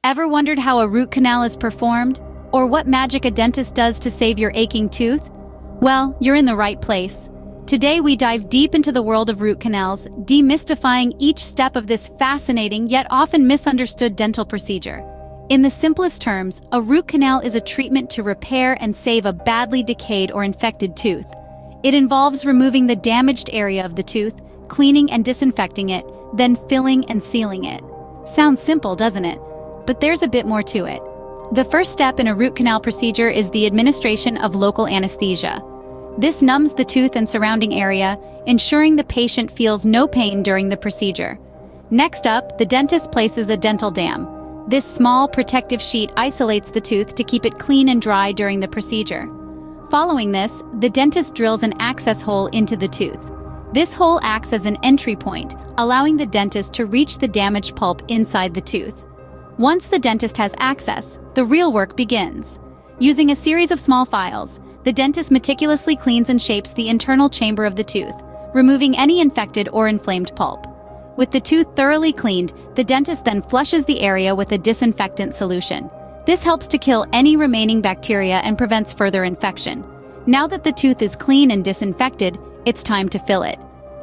Ever wondered how a root canal is performed? Or what magic a dentist does to save your aching tooth? Well, you're in the right place. Today we dive deep into the world of root canals, demystifying each step of this fascinating yet often misunderstood dental procedure. In the simplest terms, a root canal is a treatment to repair and save a badly decayed or infected tooth. It involves removing the damaged area of the tooth, cleaning and disinfecting it, then filling and sealing it. Sounds simple, doesn't it? But there's a bit more to it. The first step in a root canal procedure is the administration of local anesthesia. This numbs the tooth and surrounding area, ensuring the patient feels no pain during the procedure. Next up, the dentist places a dental dam. This small protective sheet isolates the tooth to keep it clean and dry during the procedure. Following this, the dentist drills an access hole into the tooth. This hole acts as an entry point, allowing the dentist to reach the damaged pulp inside the tooth. Once the dentist has access, the real work begins. Using a series of small files, the dentist meticulously cleans and shapes the internal chamber of the tooth, removing any infected or inflamed pulp. With the tooth thoroughly cleaned, the dentist then flushes the area with a disinfectant solution. This helps to kill any remaining bacteria and prevents further infection. Now that the tooth is clean and disinfected, it's time to fill it.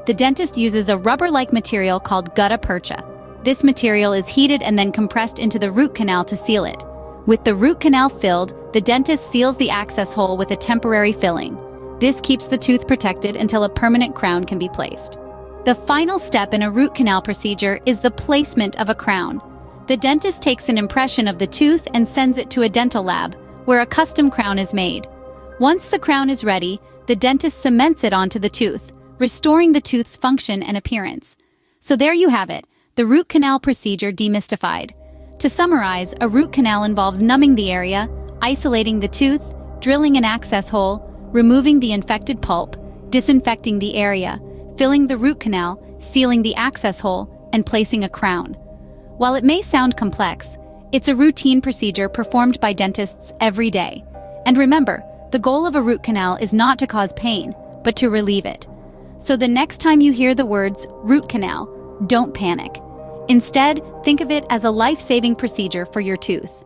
The dentist uses a rubber-like material called gutta percha. This material is heated and then compressed into the root canal to seal it. With the root canal filled, the dentist seals the access hole with a temporary filling. This keeps the tooth protected until a permanent crown can be placed. The final step in a root canal procedure is the placement of a crown. The dentist takes an impression of the tooth and sends it to a dental lab, where a custom crown is made. Once the crown is ready, the dentist cements it onto the tooth, restoring the tooth's function and appearance. So there you have it, the root canal procedure demystified. To summarize, a root canal involves numbing the area, isolating the tooth, drilling an access hole, removing the infected pulp, disinfecting the area, filling the root canal, sealing the access hole, and placing a crown. While it may sound complex, it's a routine procedure performed by dentists every day. And remember, the goal of a root canal is not to cause pain, but to relieve it. So the next time you hear the words root canal, don't panic. Instead, think of it as a life-saving procedure for your tooth.